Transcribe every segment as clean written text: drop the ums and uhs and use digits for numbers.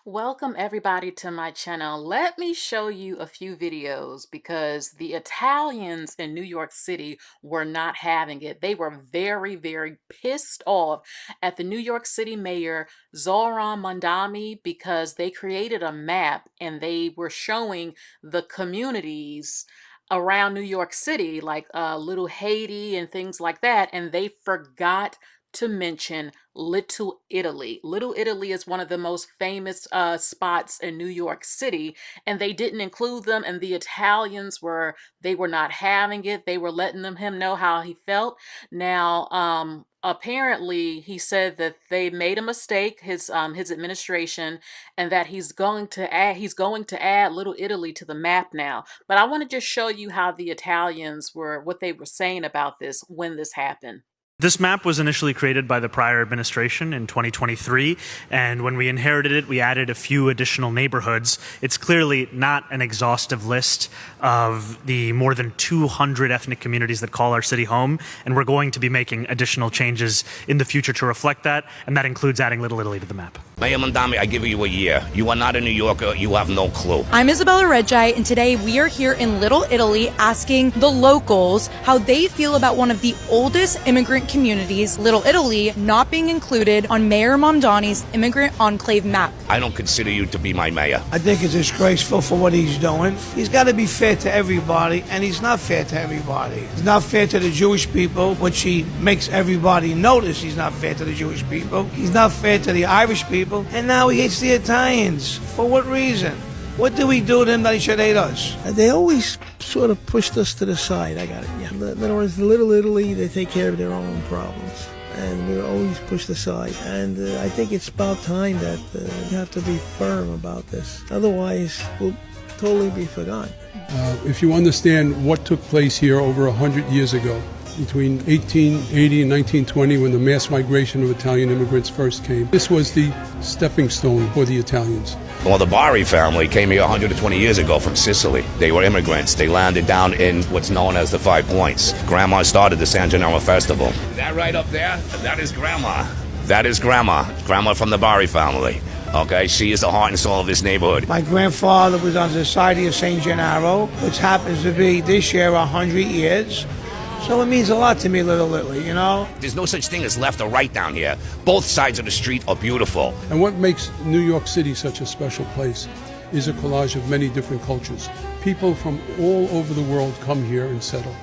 Welcome everybody to my channel. Let me show you a few videos because the Italians in New York City were not having it. They were very, very pissed off at the New York City mayor, Zoran Mamdani, because they created a map and they were showing the communities around New York City, like Little Haiti and things like that, and they forgot to mention Little Italy. Little Italy is one of the most famous spots in New York City, and they didn't include them. And the Italians they were not having it. They were letting him know how he felt. Now, apparently, he said that they made a mistake, his administration, and that he's going to add Little Italy to the map now. But I want to just show you how the Italians were, what they were saying about this when this happened. This map was initially created by the prior administration in 2023, and when we inherited it, we added a few additional neighborhoods. It's clearly not an exhaustive list of the more than 200 ethnic communities that call our city home, and we're going to be making additional changes in the future to reflect that, and that includes adding Little Italy to the map. Mayor Mamdani, I give you a year. You are not a New Yorker. You have no clue. I'm Isabella Reggi, and today we are here in Little Italy asking the locals how they feel about one of the oldest immigrant communities, Little Italy, not being included on Mayor Mamdani's Immigrant Enclave map. I don't consider you to be my mayor. I think it's disgraceful for what he's doing. He's got to be fair to everybody, and he's not fair to everybody. He's not fair to the Jewish people, which he makes everybody notice he's not fair to the Jewish people. He's not fair to the Irish people, and now he hates the Italians. For what reason? What do we do to him that he should hate us? They always sort of pushed us to the side. I got it. Yeah. In other words, Little Italy, they take care of their own problems. And we're always pushed aside. And I think it's about time that we have to be firm about this. Otherwise, we'll totally be forgotten. If you understand what took place here over 100 years ago, between 1880 and 1920, when the mass migration of Italian immigrants first came, this was the stepping stone for the Italians. Well, the Bari family came here 120 years ago from Sicily. They were immigrants. They landed down in what's known as the Five Points. Grandma started the San Gennaro Festival. That right up there, that is Grandma. That is Grandma. Grandma from the Bari family. Okay, she is the heart and soul of this neighborhood. My grandfather was on the Society of St. Gennaro, which happens to be this year 100 years. So it means a lot to me, Little Italy, you know? There's no such thing as left or right down here. Both sides of the street are beautiful. And what makes New York City such a special place is a collage of many different cultures. People from all over the world come here and settle.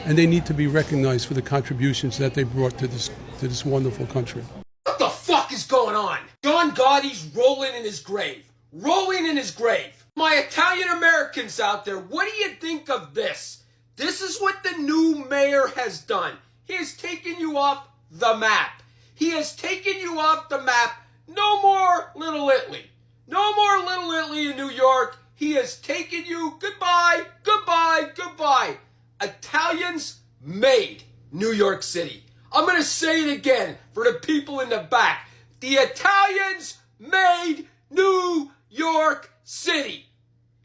And they need to be recognized for the contributions that they brought to this wonderful country. What the fuck is going on? John Gotti's rolling in his grave. Rolling in his grave. My Italian Americans out there, what do you think of this? This is what the new mayor has done. He has taken you off the map. He has taken you off the map. No more Little Italy. No more Little Italy in New York. He has taken you. Goodbye, goodbye, goodbye. Italians made New York City. I'm going to say it again for the people in the back. The Italians made New York City.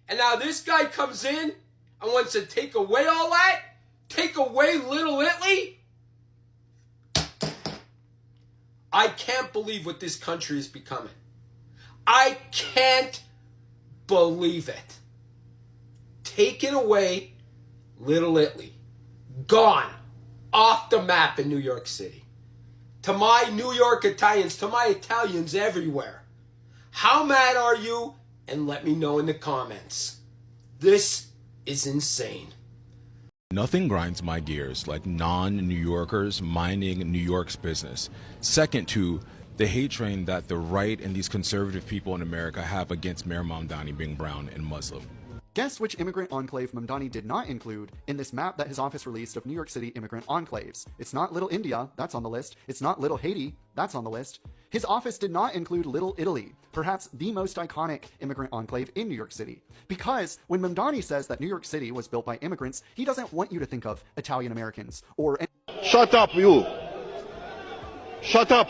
And now this guy comes in and wants to take away all that? Take away Little Italy? I can't believe what this country is becoming. I can't believe it. Taking away Little Italy. Gone. Off the map in New York City. To my New York Italians, to my Italians everywhere. How mad are you? And let me know in the comments. This is insane. Nothing grinds my gears like non-New Yorkers minding New York's business. Second to the hate train that the right and these conservative people in America have against Mayor Mamdani being brown and Muslim. Guess which immigrant enclave Mamdani did not include in this map that his office released of New York City immigrant enclaves. It's not Little India, that's on the list. It's not Little Haiti, that's on the list. His office did not include Little Italy, perhaps the most iconic immigrant enclave in New York City. Because when Mamdani says that New York City was built by immigrants, he doesn't want you to think of Italian Americans or... Shut up, you! Shut up!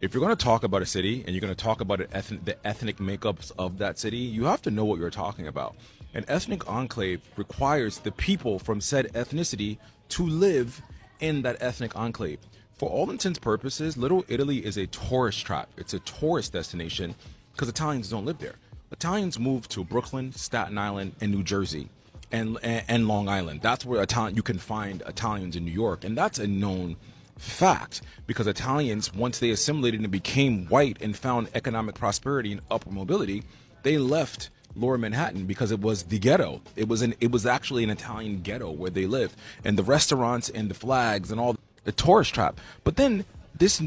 If you're going to talk about a city and you're going to talk about the ethnic makeups of that city, you have to know what you're talking about. An ethnic enclave requires the people from said ethnicity to live in that ethnic enclave. For all intents and purposes, Little Italy is a tourist trap. It's a tourist destination because Italians don't live there. Italians moved to Brooklyn, Staten Island, and New Jersey, and Long Island. That's where you can find Italians in New York, and that's a known fact because Italians, once they assimilated and became white and found economic prosperity and upward mobility, they left Lower Manhattan because it was the ghetto. It was actually an Italian ghetto where they lived, and the restaurants and the flags and all the tourist trap. But then this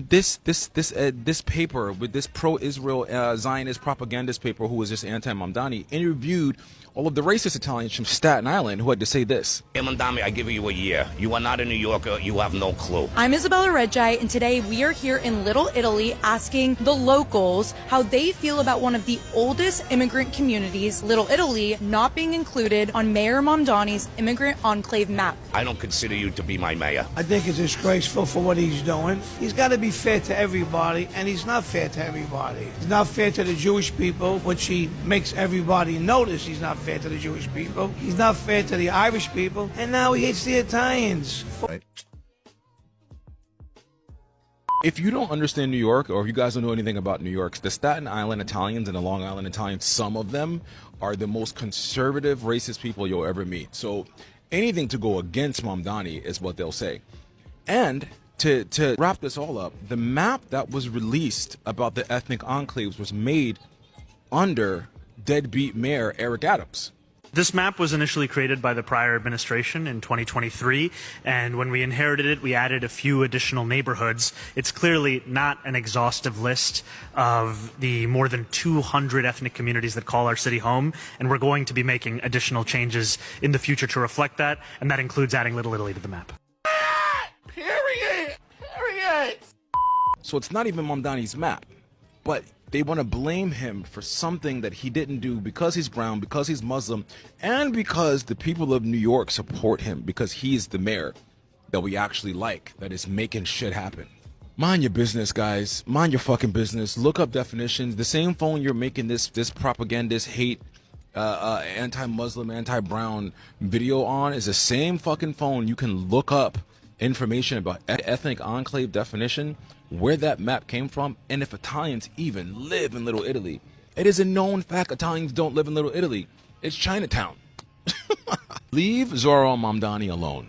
paper with this pro-Israel Zionist propagandist paper, who was just anti-Mamdani, interviewed all of the racist Italians from Staten Island who had to say this. Hey, Mamdani, I give you a year. You are not a New Yorker. You have no clue. I'm Isabella Reggi, and today we are here in Little Italy asking the locals how they feel about one of the oldest immigrant communities, Little Italy, not being included on Mayor Mamdani's immigrant enclave map. I don't consider you to be my mayor. I think it's disgraceful for what he's doing. He's got to be fair to everybody, and he's not fair to everybody. He's not fair to the Jewish people, which he makes everybody notice he's not fair to the Jewish people. He's not fair to the Irish people, and now he hates the Italians. Right. If you don't understand New York, or if you guys don't know anything about New York, the Staten Island Italians and the Long Island Italians, some of them are the most conservative, racist people you'll ever meet. So anything to go against Mamdani is what they'll say. And to wrap this all up, the map that was released about the ethnic enclaves was made under deadbeat Mayor Eric Adams. This map was initially created by the prior administration in 2023, and when we inherited it, we added a few additional neighborhoods. It's clearly not an exhaustive list of the more than 200 ethnic communities that call our city home, and we're going to be making additional changes in the future to reflect that, and that includes adding Little Italy to the map. Period. So it's not even Mamdani's map, but they want to blame him for something that he didn't do because he's brown, because he's Muslim, and because the people of New York support him because he's the mayor that we actually like, that is making shit happen. Mind your business, guys. Mind your fucking business. Look up definitions. The same phone you're making this propagandist hate anti-Muslim, anti-brown video on is the same fucking phone you can look up information about ethnic enclave definition, where that map came from, and if Italians even live in Little Italy. It is a known fact Italians don't live in Little Italy. It's Chinatown. Leave Zoran Mamdani alone.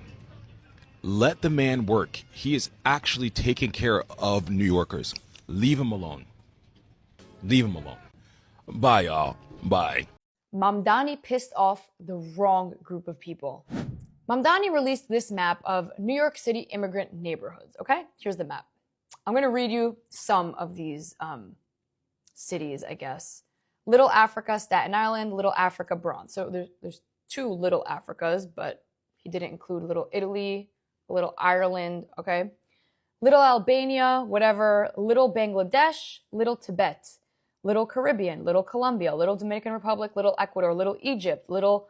Let the man work. He is actually taking care of New Yorkers. Leave him alone. Leave him alone. Bye, y'all. Bye. Mamdani pissed off the wrong group of people. Mamdani released this map of New York City immigrant neighborhoods, okay? Here's the map. I'm going to read you some of these cities, I guess. Little Africa, Staten Island, Little Africa, Bronx. So there's two Little Africas, but he didn't include Little Italy, Little Ireland, okay? Little Albania, whatever. Little Bangladesh, Little Tibet, Little Caribbean, Little Colombia, Little Dominican Republic, Little Ecuador, Little Egypt, Little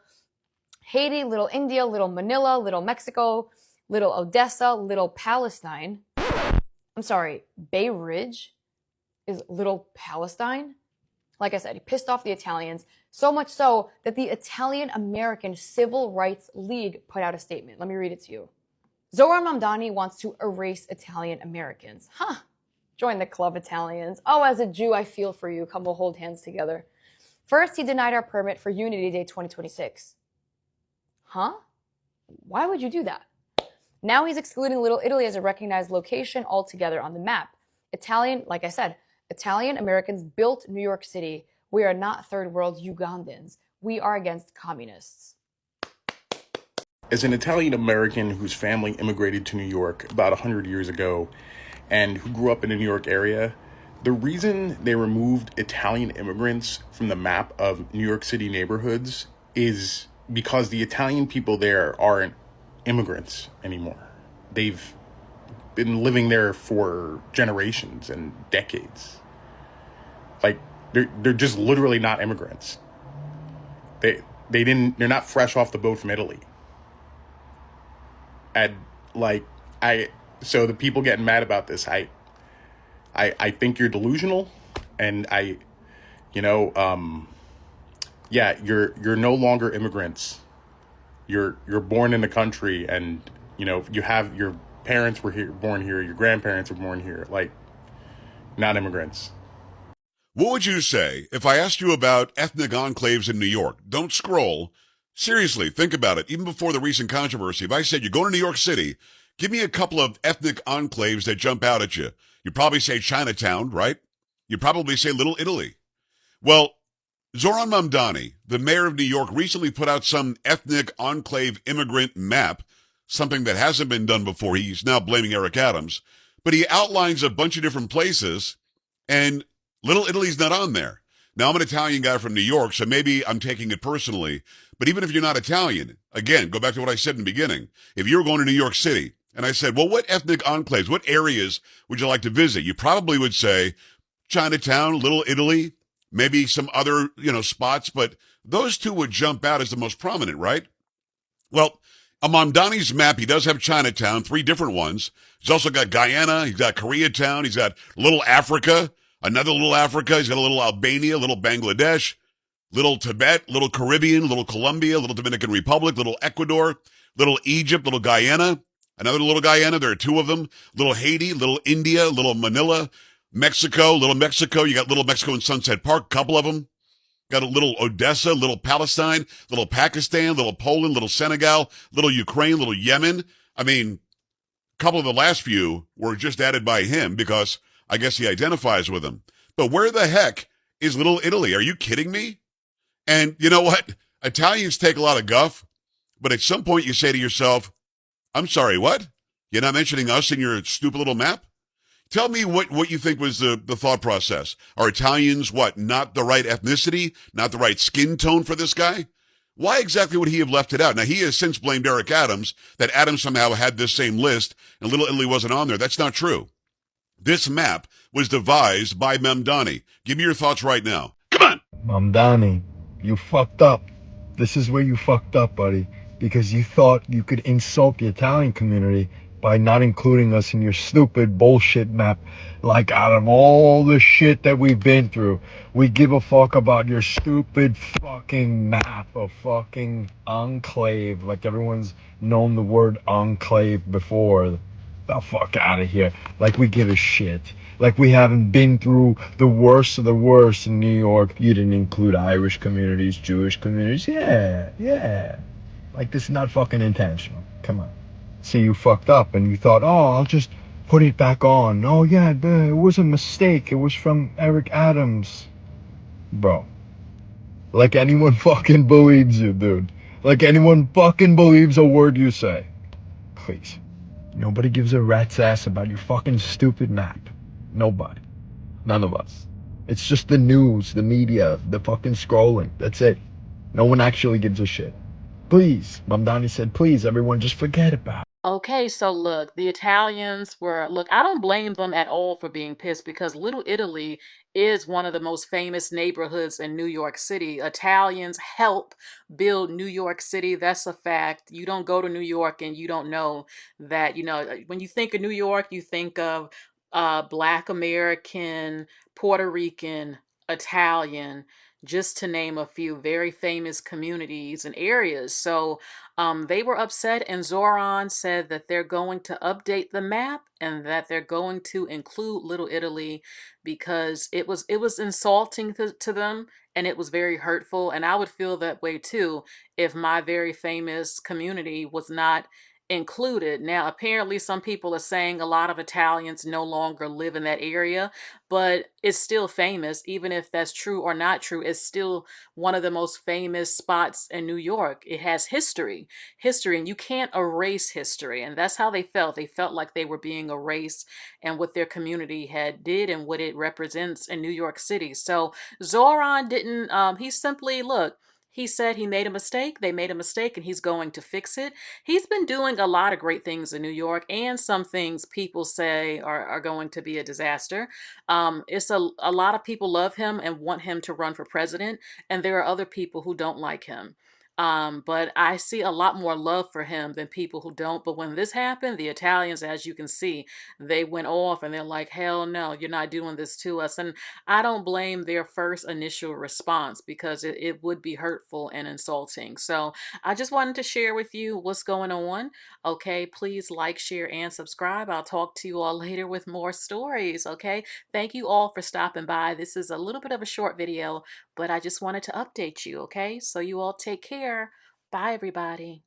Haiti, Little India, Little Manila, Little Mexico, Little Odessa, Little Palestine. I'm sorry, Bay Ridge is Little Palestine? Like I said, he pissed off the Italians, so much so that the Italian American Civil Rights League put out a statement. Let me read it to you. Zoran Mamdani wants to erase Italian Americans. Huh. Join the club, Italians. Oh, as a Jew, I feel for you. Come, we'll hold hands together. First, he denied our permit for Unity Day 2026. Huh? Why would you do that? Now he's excluding Little Italy as a recognized location altogether on the map. Like I said, Italian Americans built New York City. We are not third world Ugandans. We are against communists. As an Italian American whose family immigrated to New York about 100 years ago and who grew up in the New York area, the reason they removed Italian immigrants from the map of New York City neighborhoods is because the Italian people there aren't immigrants anymore. They've been living there for generations and decades. Like they're just literally not immigrants. They're not fresh off the boat from Italy. And so the people getting mad about this, I think you're delusional, and you're no longer immigrants. You're born in the country, and you have your parents were born here, your grandparents were born here, like not immigrants. What would you say if I asked you about ethnic enclaves in New York? Don't scroll. Seriously, think about it. Even before the recent controversy, if I said you're going to New York City, give me a couple of ethnic enclaves that jump out at you. You'd probably say Chinatown, right? You'd probably say Little Italy. Well, Zoran Mamdani, the mayor of New York, recently put out some ethnic enclave immigrant map, something that hasn't been done before. He's now blaming Eric Adams. But he outlines a bunch of different places, and Little Italy's not on there. Now, I'm an Italian guy from New York, so maybe I'm taking it personally. But even if you're not Italian, again, go back to what I said in the beginning. If you were going to New York City, and I said, well, what ethnic enclaves, what areas would you like to visit? You probably would say Chinatown, Little Italy, maybe some other, spots, but those two would jump out as the most prominent, right? Well, on Mamdani's map, he does have Chinatown, 3 different ones. He's also got Guyana, he's got Koreatown, he's got Little Africa, another Little Africa, he's got a little Albania, little Bangladesh, little Tibet, little Caribbean, little Colombia, little Dominican Republic, little Ecuador, little Egypt, little Guyana, another little Guyana, there are 2 of them, little Haiti, little India, little Manila, Mexico, little Mexico, you got little Mexico in Sunset Park, a couple of them. Got a little Odessa, little Palestine, little Pakistan, little Poland, little Senegal, little Ukraine, little Yemen. I mean, a couple of the last few were just added by him because I guess he identifies with them. But where the heck is Little Italy? Are you kidding me? And you know what? Italians take a lot of guff, but at some point you say to yourself, I'm sorry, what? You're not mentioning us in your stupid little map? Tell me what you think was the thought process. Are Italians, not the right ethnicity, not the right skin tone for this guy? Why exactly would he have left it out? Now, he has since blamed Eric Adams, that Adams somehow had this same list and Little Italy wasn't on there. That's not true. This map was devised by Mamdani. Give me your thoughts right now. Come on! Mamdani, you fucked up. This is where you fucked up, buddy. Because you thought you could insult the Italian community by not including us in your stupid bullshit map. Like, out of all the shit that we've been through, we give a fuck about your stupid fucking map of fucking enclave. Like everyone's known the word enclave before. The fuck out of here. Like we give a shit. Like we haven't been through the worst of the worst in New York. You didn't include Irish communities, Jewish communities. Yeah. Like this is not fucking intentional. Come on. See, you fucked up and you thought, oh, I'll just put it back on. Oh yeah, it was a mistake. It was from Eric Adams. Bro. Like anyone fucking believes you, dude. Like anyone fucking believes a word you say. Please. Nobody gives a rat's ass about your fucking stupid map. Nobody. None of us. It's just the news, the media, the fucking scrolling. That's it. No one actually gives a shit. Please. Mamdani said, please, everyone, just forget about it. Okay, so look, the Italians were, look, I don't blame them at all for being pissed because Little Italy is one of the most famous neighborhoods in New York City. Italians help build New York City. That's a fact. You don't go to New York and you don't know that, when you think of New York, you think of Black American, Puerto Rican, Italian, just to name a few very famous communities and areas. So, they were upset, and Zoran said that they're going to update the map and that they're going to include Little Italy because it was insulting to them and it was very hurtful. And I would feel that way too if my very famous community was not included. Now, apparently, some people are saying a lot of Italians no longer live in that area, but it's still famous. Even if that's true or not true, it's still one of the most famous spots in New York. It has history, and you can't erase history. And that's how they felt. They felt like they were being erased and what their community had did and what it represents in New York City. So Zoran didn't, he simply, look, he said he made a mistake. They made a mistake and he's going to fix it. He's been doing a lot of great things in New York, and some things people say are going to be a disaster. It's a lot of people love him and want him to run for president, and there are other people who don't like him. But I see a lot more love for him than people who don't. But when this happened, the Italians, as you can see, they went off and they're like, hell no, you're not doing this to us. And I don't blame their first initial response because it would be hurtful and insulting. So I just wanted to share with you what's going on. Okay, please like, share, and subscribe. I'll talk to you all later with more stories. Okay, thank you all for stopping by. This is a little bit of a short video, but I just wanted to update you. Okay, so you all take care. Bye, everybody.